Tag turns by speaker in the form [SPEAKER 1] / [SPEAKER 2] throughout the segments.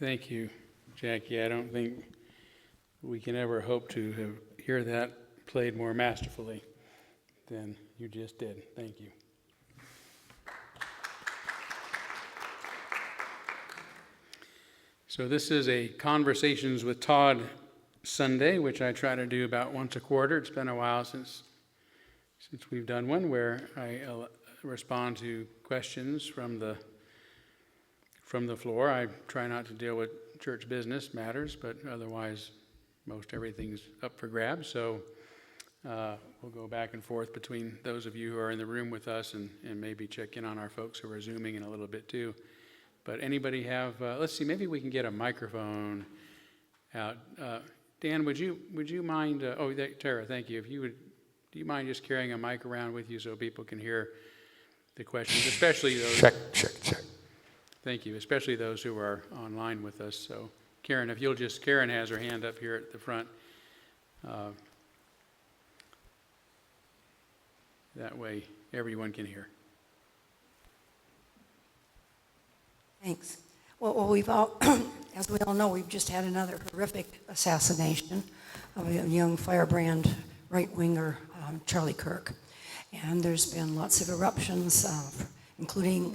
[SPEAKER 1] Thank you, Jackie. I don't think we can ever hope to hear that played more masterfully than you just did. Thank you. So this is a Conversations with Todd Sunday, which I try to do about once a quarter. It's been a while since we've done one where I respond to questions from the floor. I try not to deal with church business matters, but otherwise most everything's up for grabs. So we'll go back and forth between those of you who are in the room with us and maybe check in on our folks who are Zooming in a little bit too. But anybody have, let's see, maybe we can get a microphone out. Dan, would you mind, Tara, thank you. Do you mind just carrying a mic around with you so people can hear the questions, especially those.
[SPEAKER 2] Check.
[SPEAKER 1] Thank you, especially those who are online with us. So Karen, if you'll Karen has her hand up here at the front. That way everyone can hear.
[SPEAKER 3] Thanks. Well, we've all, as we all know, we've just had another horrific assassination of a young firebrand right-winger, Charlie Kirk. And there's been lots of eruptions, including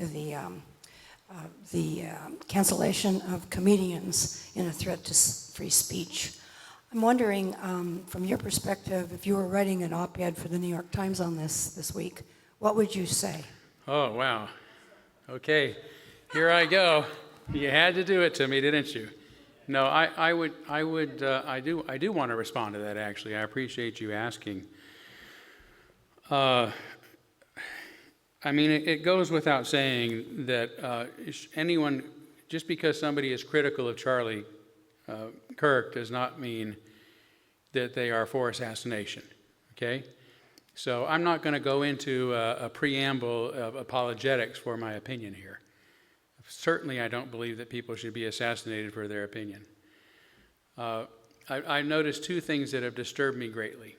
[SPEAKER 3] the cancellation of comedians in a threat to free speech. I'm wondering, from your perspective, if you were writing an op-ed for the New York Times on this week, what would you say?
[SPEAKER 1] Oh, wow. Okay. Here I go. You had to do it to me, didn't you? No, I do want to respond to that, actually. I appreciate you asking. I mean, it goes without saying that anyone, just because somebody is critical of Charlie Kirk does not mean that they are for assassination, okay? So I'm not going to go into a preamble of apologetics for my opinion here. Certainly, I don't believe that people should be assassinated for their opinion. I noticed two things that have disturbed me greatly.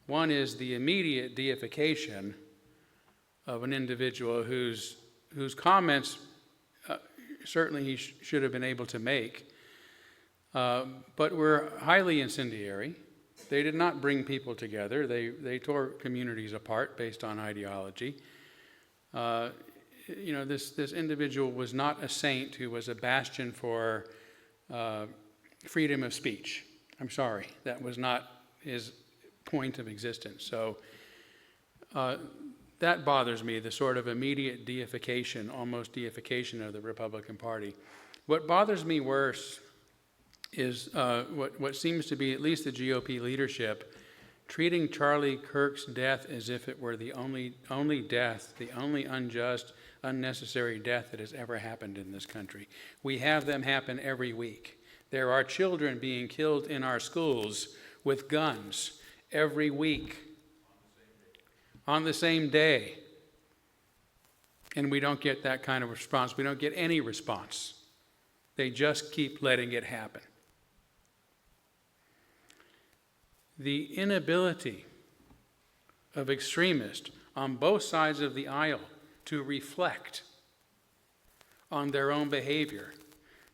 [SPEAKER 1] One is the immediate deification of an individual whose comments certainly he should have been able to make, but were highly incendiary. They did not bring people together. They tore communities apart based on ideology. This individual was not a saint who was a bastion for freedom of speech. I'm sorry, that was not his point of existence. So that bothers me, the sort of immediate deification, almost deification of the Republican Party. What bothers me worse is what seems to be at least the GOP leadership treating Charlie Kirk's death as if it were the only death, the only unjust, unnecessary death that has ever happened in this country. We have them happen every week. There are children being killed in our schools with guns every week on the same day. And we don't get that kind of response. We don't get any response. They just keep letting it happen. The inability of extremists on both sides of the aisle to reflect on their own behavior,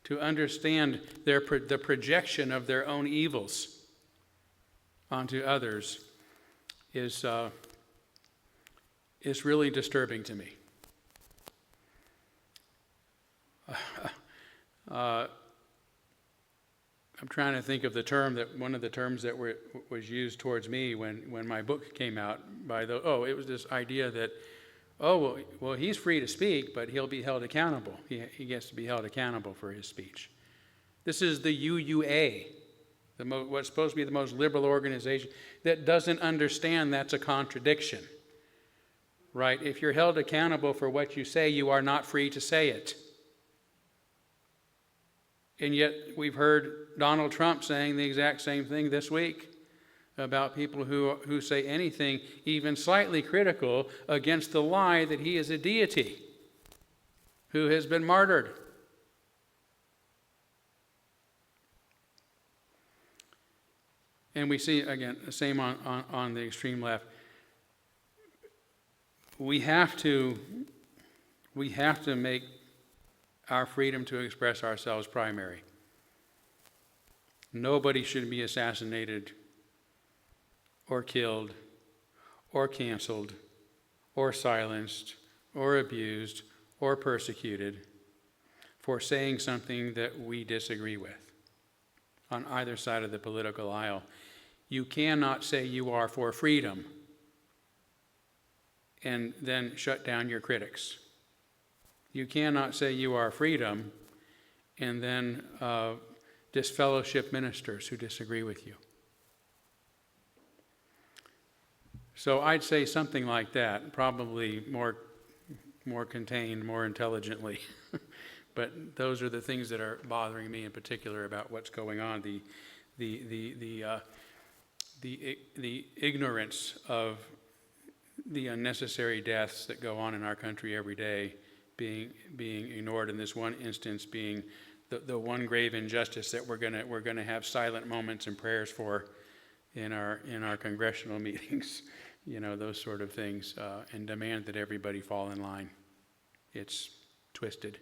[SPEAKER 1] to understand the projection of their own evils onto others is really disturbing to me. I'm trying to think of one of the terms that was used towards me when my book came out it was this idea that, well, he's free to speak, but he'll be held accountable. He gets to be held accountable for his speech. This is the UUA, what's supposed to be the most liberal organization, that doesn't understand that's a contradiction, right? If you're held accountable for what you say, you are not free to say it. And yet we've heard Donald Trump saying the exact same thing this week about people who say anything even slightly critical against the lie that he is a deity who has been martyred. And we see, again, the same on the extreme left. We have to make our freedom to express ourselves primary. Nobody should be assassinated or killed or canceled or silenced or abused or persecuted for saying something that we disagree with on either side of the political aisle. You cannot say you are for freedom and then shut down your critics. You cannot say you are freedom and then disfellowship ministers who disagree with you. So I'd say something like that, probably more contained, more intelligently. But those are the things that are bothering me in particular about what's going on. The ignorance of the unnecessary deaths that go on in our country every day being ignored, in this one instance being the one grave injustice that we're gonna have silent moments and prayers for in our congressional meetings, those sort of things, and demand that everybody fall in line. It's twisted.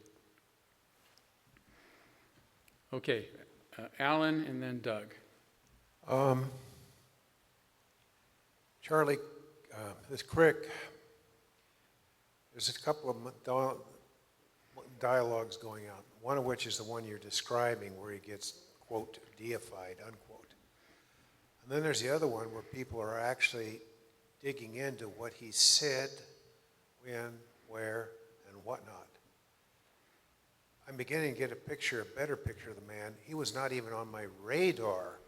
[SPEAKER 1] Okay, Alan and then Doug.
[SPEAKER 2] Charlie, this Crick, there's a couple of dialogues going on, one of which is the one you're describing where he gets, quote, deified, unquote. And then there's the other one where people are actually digging into what he said, when, where, and whatnot. I'm beginning to get a better picture of the man. He was not even on my radar.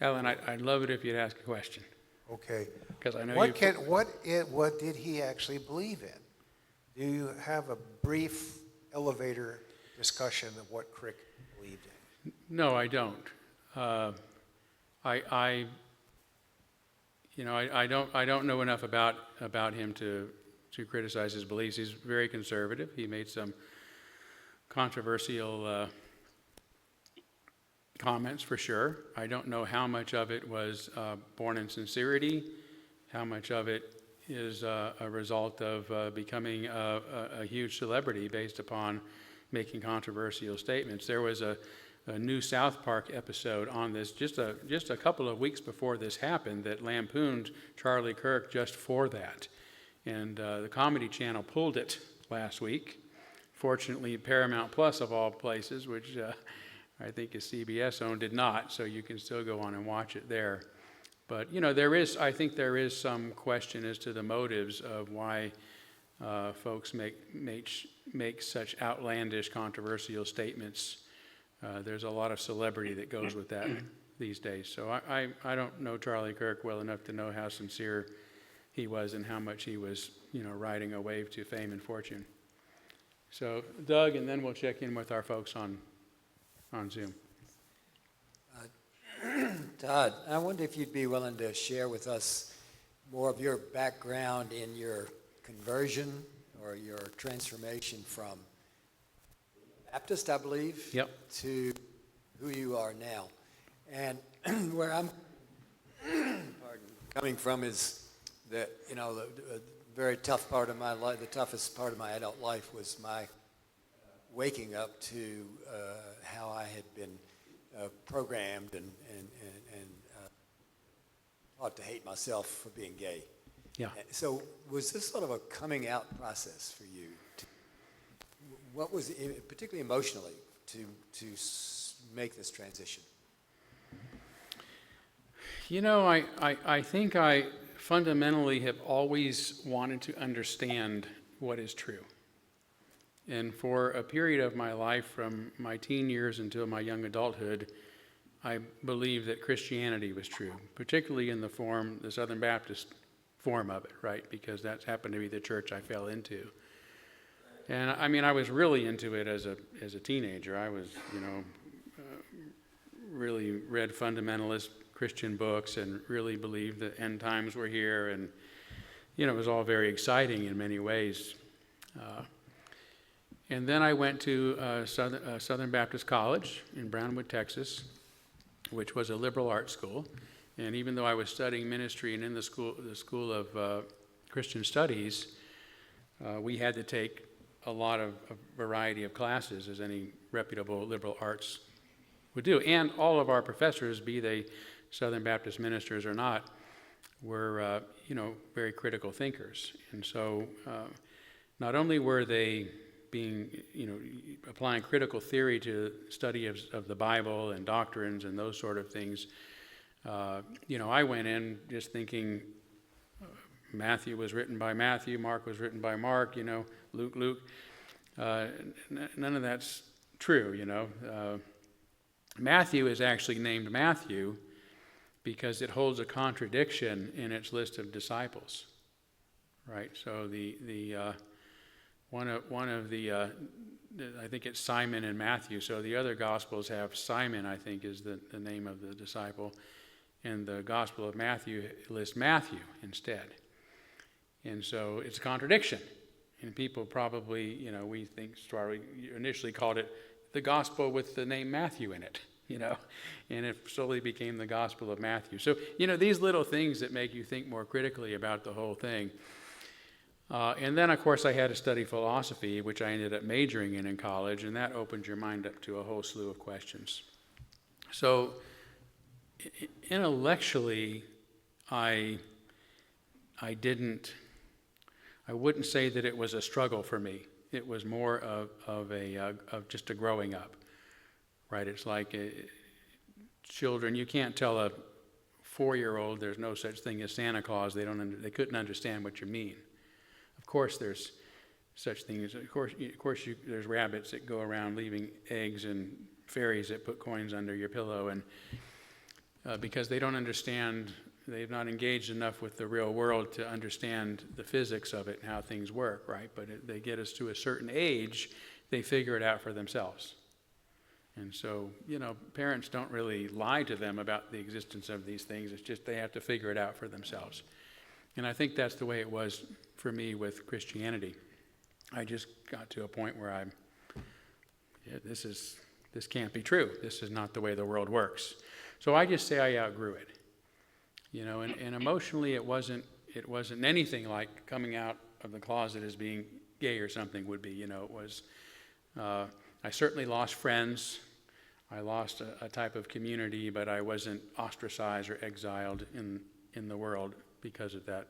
[SPEAKER 1] Alan, I'd love it if you'd ask a question.
[SPEAKER 2] Okay.
[SPEAKER 1] Because I know
[SPEAKER 2] what did he actually believe in? Do you have a brief elevator discussion of what Crick believed in?
[SPEAKER 1] No, I don't. I don't know enough about him to criticize his beliefs. He's very conservative. He made some controversial comments for sure. I don't know how much of it was born in sincerity, how much of it is a result of becoming a huge celebrity based upon making controversial statements. There was a new South Park episode on this just a couple of weeks before this happened that lampooned Charlie Kirk just for that. And the Comedy Channel pulled it last week. Fortunately, Paramount Plus, of all places, which I think is CBS owned, did not, so you can still go on and watch it there. But, I think there is some question as to the motives of why folks make such outlandish, controversial statements. There's a lot of celebrity that goes with that these days. So I don't know Charlie Kirk well enough to know how sincere he was and how much he was, riding a wave to fame and fortune. So Doug, and then we'll check in with our folks on Zoom.
[SPEAKER 4] Todd, I wonder if you'd be willing to share with us more of your background in your conversion or your transformation from Baptist, I believe,
[SPEAKER 1] Yep.
[SPEAKER 4] to who you are now. And where I'm coming from is that, the very tough part of my life, the toughest part of my adult life was my waking up to how I had been programmed and taught to hate myself for being gay.
[SPEAKER 1] Yeah.
[SPEAKER 4] So was this sort of a coming out process for you? What was it, particularly emotionally, to make this transition?
[SPEAKER 1] I think I fundamentally have always wanted to understand what is true. And for a period of my life, from my teen years until my young adulthood, I believed that Christianity was true, particularly in the Southern Baptist form of it, right? Because that happened to be the church I fell into. And I was really into it as a teenager. I was, really read fundamentalist Christian books and really believed that end times were here, and it was all very exciting in many ways. And then I went to Southern Baptist College in Brownwood, Texas, which was a liberal arts school. And even though I was studying ministry and in the school of Christian studies, we had to take a lot of a variety of classes, as any reputable liberal arts would do. And all of our professors, be they Southern Baptist ministers or not, were, very critical thinkers. And so not only were they being, applying critical theory to study of the Bible and doctrines and those sort of things, I went in just thinking Matthew was written by Matthew, Mark was written by Mark, Luke. None of that's true, Matthew is actually named Matthew because it holds a contradiction in its list of disciples, right? So one of the I think it's Simon and Matthew. So the other Gospels have Simon, I think, is the name of the disciple, and the Gospel of Matthew lists Matthew instead. And so it's a contradiction, and people probably, we think initially called it the Gospel with the name Matthew in it. And it slowly became the Gospel of Matthew. So, these little things that make you think more critically about the whole thing. And then, of course, I had to study philosophy, which I ended up majoring in college, and that opens your mind up to a whole slew of questions. So, intellectually, I wouldn't say that it was a struggle for me. It was more of just a growing up. Right, it's like children. You can't tell a 4-year-old there's no such thing as Santa Claus. They couldn't understand what you mean. Of course, there's such things. Of course, there's rabbits that go around leaving eggs and fairies that put coins under your pillow, and because they don't understand, they've not engaged enough with the real world to understand the physics of it and how things work. Right, but they get us to a certain age, they figure it out for themselves. And so, parents don't really lie to them about the existence of these things. It's just they have to figure it out for themselves. And I think that's the way it was for me with Christianity. I just got to a point where this can't be true. This is not the way the world works. So I just say I outgrew it. And emotionally it wasn't anything like coming out of the closet as being gay or something would be. It was... I certainly lost friends. I lost a type of community, but I wasn't ostracized or exiled in the world because of that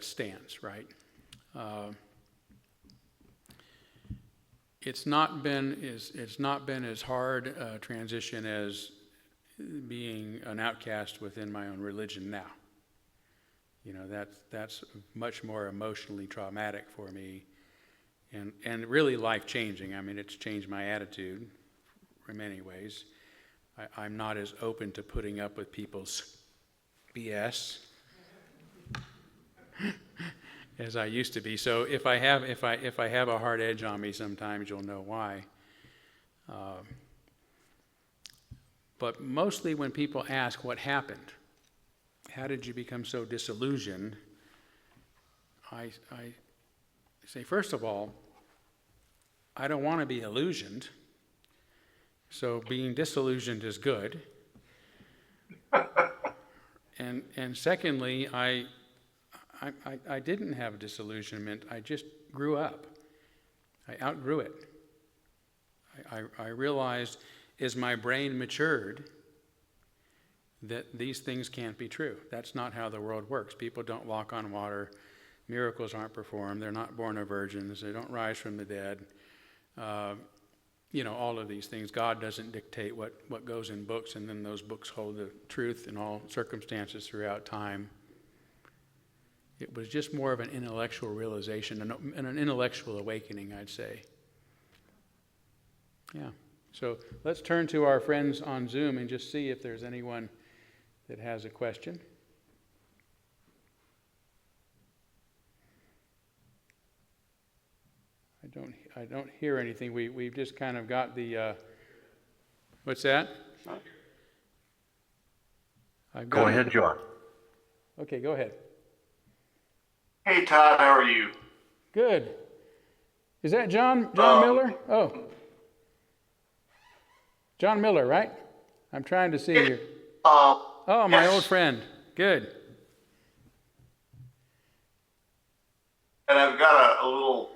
[SPEAKER 1] stance, right? It's not been as hard a transition as being an outcast within my own religion now. That's much more emotionally traumatic for me. And really life-changing. I mean, it's changed my attitude in many ways. I'm not as open to putting up with people's BS as I used to be. So if I have a hard edge on me, sometimes you'll know why. But mostly when people ask what happened, how did you become so disillusioned? I say, first of all, I don't want to be illusioned, so being disillusioned is good. And secondly, I didn't have disillusionment. I just grew up. I outgrew it. I realized as my brain matured that these things can't be true. That's not how the world works. People don't walk on water. Miracles aren't performed. They're not born of virgins. They don't rise from the dead. All of these things. God doesn't dictate what goes in books, and then those books hold the truth in all circumstances throughout time. It was just more of an intellectual realization and an intellectual awakening, I'd say. Yeah. So let's turn to our friends on Zoom and just see if there's anyone that has a question. I don't hear anything. We've just kind of got the, what's that?
[SPEAKER 5] Go ahead, John.
[SPEAKER 1] Okay, go ahead.
[SPEAKER 5] Hey, Todd, how are you?
[SPEAKER 1] Good. Is that John Miller? Oh. John Miller, right? I'm trying to see you. Oh, my
[SPEAKER 5] yes.
[SPEAKER 1] old friend. Good.
[SPEAKER 5] and I've got a little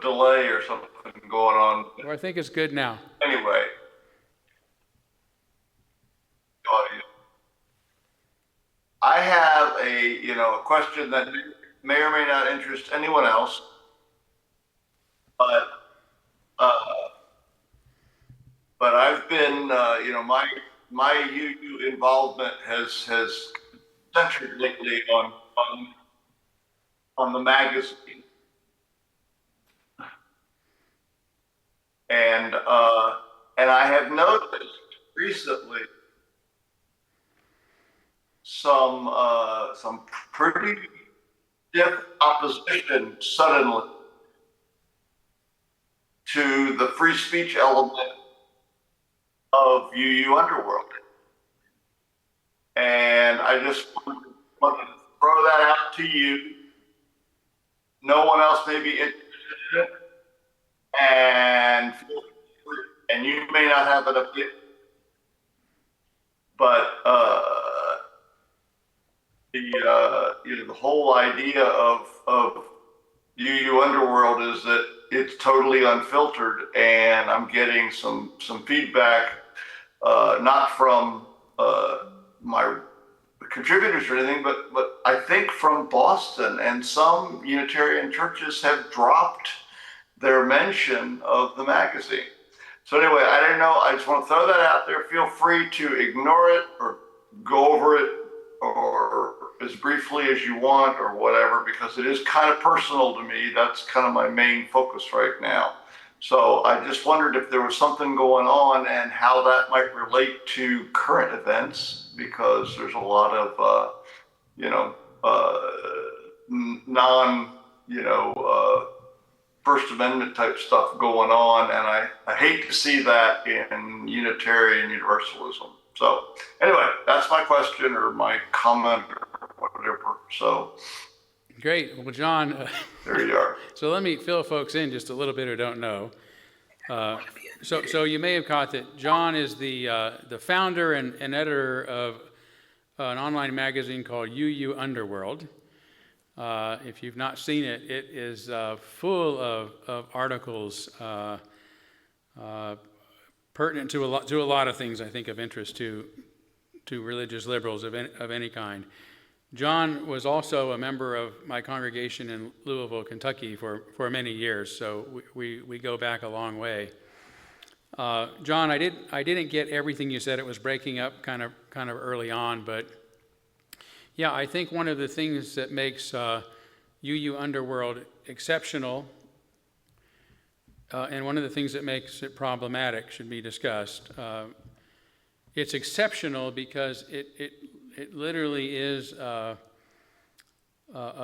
[SPEAKER 5] delay or something going on.
[SPEAKER 1] Well, I think it's good now.
[SPEAKER 5] Anyway, I have a question that may or may not interest anyone else, but uh, I've been my UU involvement has centered lately on the magazine, and I have noticed recently some pretty stiff opposition suddenly to the free speech element of UU Underworld. And I just wanted to throw that out to you. No one else may be interested in it. And you may not have an opinion. But the whole idea of UU Underworld is that it's totally unfiltered, and I'm getting some feedback, not from my contributors or anything, but I think from Boston, and some Unitarian churches have dropped their mention of the magazine. So anyway, I don't know. I just want to throw that out there. Feel free to ignore it or go over it or as briefly as you want or whatever, because it is kind of personal to me. That's kind of my main focus right now. So I just wondered if there was something going on and how that might relate to current events, because there's a lot of, non, First Amendment type stuff going on, and I hate to see that in Unitarian Universalism. So anyway, that's my question or my comment or whatever. So
[SPEAKER 1] Great. Well, John,
[SPEAKER 5] there you are.
[SPEAKER 1] so let me fill folks in just a little bit who don't know. So you may have caught that John is the founder and editor of an online magazine called UU Underworld. If you've not seen it, it is full of articles pertinent to a lot of things, I think, of interest to religious liberals of any kind. John was also a member of my congregation in Louisville, Kentucky for many years, so we go back a long way. John, I didn't get everything you said. It was breaking up kind of early on, but yeah, I think one of the things that makes UU Underworld exceptional, and one of the things that makes it problematic should be discussed. It's exceptional because it literally is a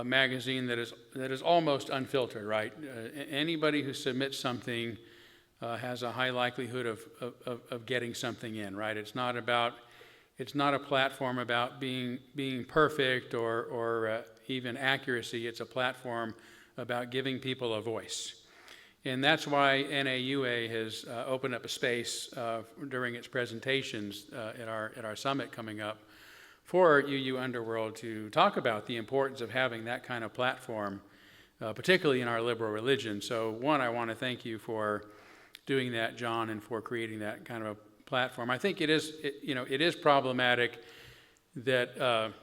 [SPEAKER 1] magazine that is almost unfiltered, right? Anybody who submits something has a high likelihood of getting something in, right? It's not a platform about being perfect or even accuracy. It's a platform about giving people a voice. And that's why NAUA has opened up a space during its presentations at our summit coming up for UU Underworld to talk about the importance of having that kind of platform, particularly in our liberal religion. So one, I want to thank you for doing that, John, and for creating that kind of a platform. I think it is problematic that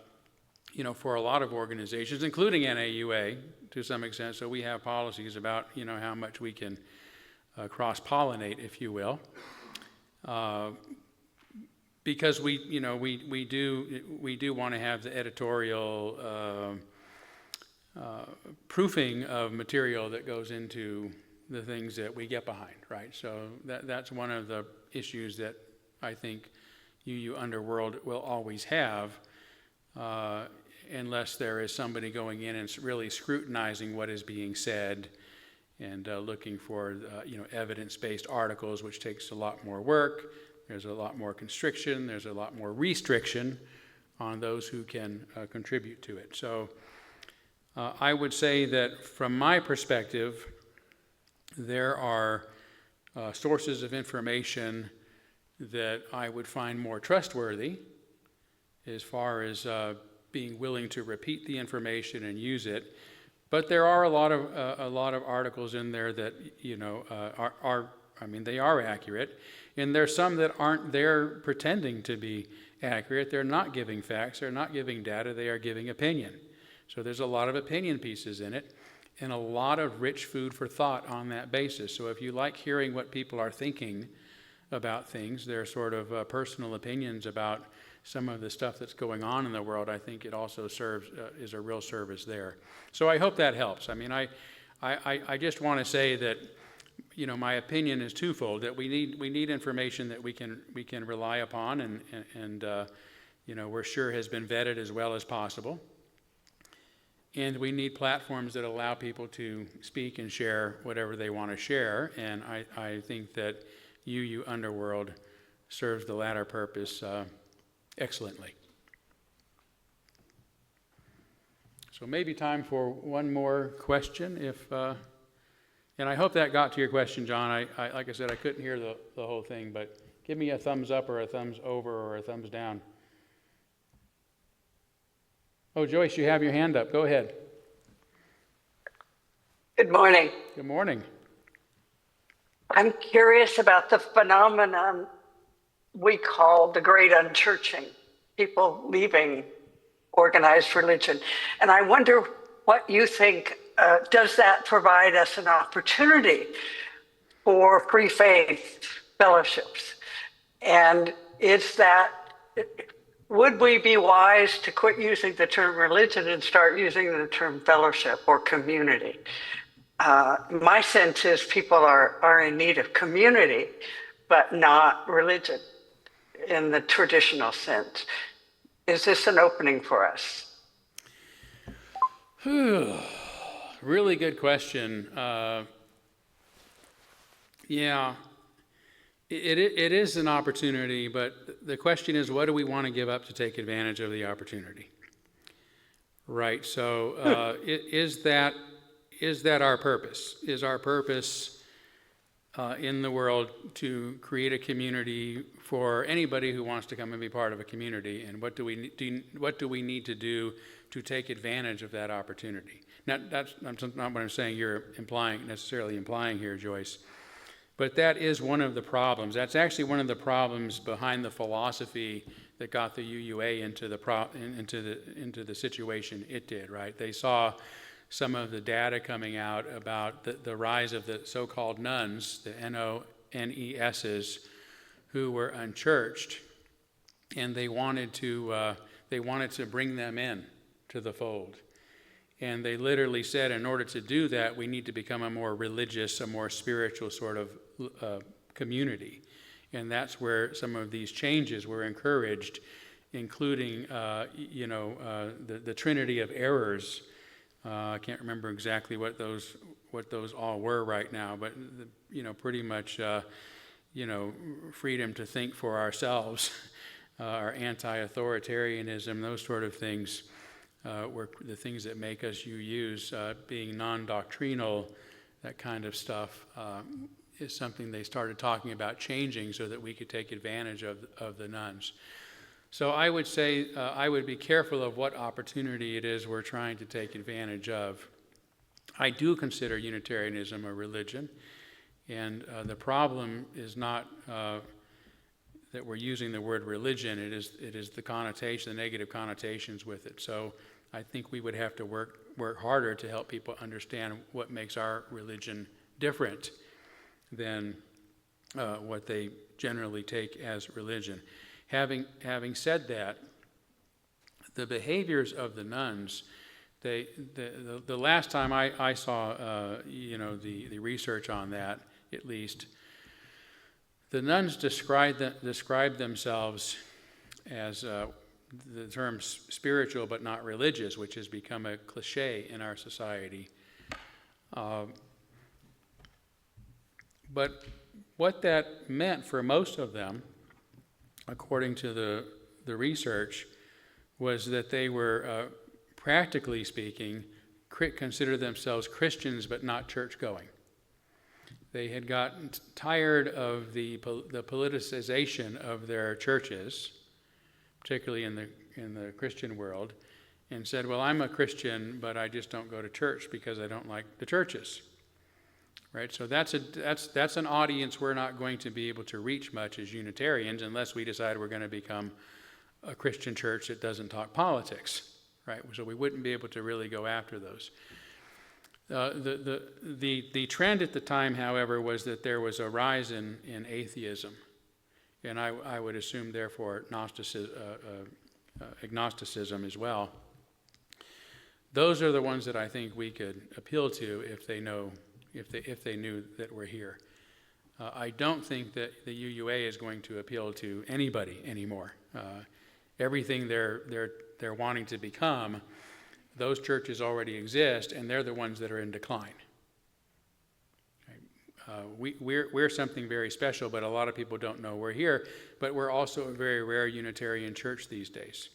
[SPEAKER 1] for a lot of organizations, including NAUA to some extent. So we have policies about how much we can cross-pollinate, if you will, because we do want to have the editorial proofing of material that goes into the things that we get behind, right? So that's one of the issues that I think UU Underworld will always have, unless there is somebody going in and really scrutinizing what is being said and looking for evidence-based articles, which takes a lot more work. There's a lot more constriction. There's a lot more restriction on those who can contribute to it. So I would say that from my perspective, there are sources of information that I would find more trustworthy as far as being willing to repeat the information and use it. But there are a lot of articles in there that they are accurate, and there's some that aren't there pretending to be accurate. They're not giving facts. They're not giving data. They are giving opinion. So there's a lot of opinion pieces in it, and a lot of rich food for thought on that basis. So if you like hearing what people are thinking about things, their sort of personal opinions about some of the stuff that's going on in the world, I think it also serves is a real service there. So I hope that helps. I mean, I just want to say that, my opinion is twofold, that we need information that we can rely upon and we're sure has been vetted as well as possible. And we need platforms that allow people to speak and share whatever they want to share. And I think that UU Underworld serves the latter purpose excellently. So maybe time for one more question, and I hope that got to your question, John. I like I said, I couldn't hear the whole thing, but give me a thumbs up or a thumbs over or a thumbs down. Oh, Joyce, you have your hand up. Go ahead.
[SPEAKER 6] Good morning.
[SPEAKER 1] Good morning.
[SPEAKER 6] I'm curious about the phenomenon we call the great unchurching, people leaving organized religion. And I wonder what you think, does that provide us an opportunity for free faith fellowships? And would we be wise to quit using the term religion and start using the term fellowship or community? My sense is people are in need of community, but not religion in the traditional sense. Is this an opening for us?
[SPEAKER 1] Really good question. Yeah, it is an opportunity, but the question is, what do we want to give up to take advantage of the opportunity? Right, so is that our purpose? Is our purpose in the world to create a community for anybody who wants to come and be part of a community? And what do we need to do to take advantage of that opportunity? Now, that's not what I'm saying you're necessarily implying here, Joyce. But that is one of the problems. That's actually one of the problems behind the philosophy that got the UUA into the situation it did. Right? They saw some of the data coming out about the rise of the so-called nuns, the NONESs, who were unchurched, and they wanted to bring them in to the fold. And they literally said, in order to do that, we need to become a more religious, a more spiritual sort of community. And that's where some of these changes were encouraged, including, the trinity of errors. I can't remember exactly what those all were right now, but pretty much, freedom to think for ourselves, our anti-authoritarianism, those sort of things. Were the things that make us UUs, being non-doctrinal, that kind of stuff, is something they started talking about changing so that we could take advantage of the nuns. So I would say I would be careful of what opportunity it is we're trying to take advantage of. I do consider Unitarianism a religion, and the problem is not that we're using the word religion. It is the connotation, the negative connotations with it. So I think we would have to work harder to help people understand what makes our religion different than what they generally take as religion. Having said that, the behaviors of the nuns, the last time I saw the research on that, at least, the nuns described themselves as the term spiritual but not religious, which has become a cliche in our society. But what that meant for most of them, according to the research, was that they were, practically speaking, considered themselves Christians but not church-going. They had gotten tired of the politicization of their churches, particularly in the Christian world, and said, well, I'm a Christian, but I just don't go to church because I don't like the churches. Right? So that's an audience we're not going to be able to reach much as Unitarians unless we decide we're going to become a Christian church that doesn't talk politics. Right? So we wouldn't be able to really go after those. The trend at the time, however, was that there was a rise in atheism. And I would assume, therefore, agnosticism as well. Those are the ones that I think we could appeal to if they knew that we're here. I don't think that the UUA is going to appeal to anybody anymore. Everything they're wanting to become, those churches already exist, and they're the ones that are in decline. We're something very special, but a lot of people don't know we're here. But we're also a very rare Unitarian church these days.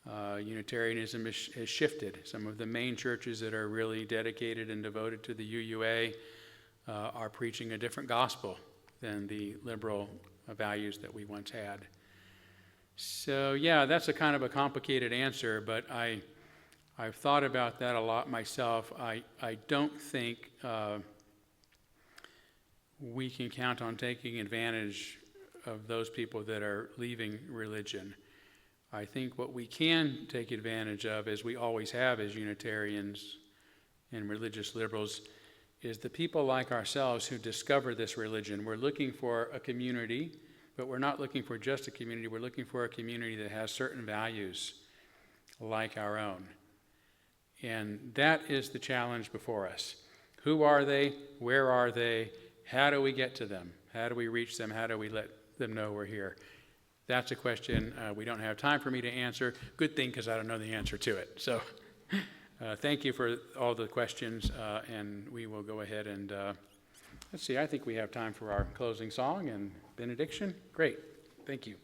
[SPEAKER 1] Unitarianism has shifted. Some of the main churches that are really dedicated and devoted to the UUA are preaching a different gospel than the liberal values that we once had. So yeah, that's a kind of a complicated answer, but I've thought about that a lot myself. I don't think we can count on taking advantage of those people that are leaving religion. I think what we can take advantage of, as we always have as Unitarians and religious liberals, is the people like ourselves who discover this religion. We're looking for a community, but we're not looking for just a community. We're looking for a community that has certain values like our own. And that is the challenge before us. Who are they? Where are they? How do we get to them? How do we reach them? How do we let them know we're here? That's a question we don't have time for me to answer. Good thing, because I don't know the answer to it. So thank you for all the questions, and we will go ahead and, let's see, I think we have time for our closing song and benediction. Great. Thank you.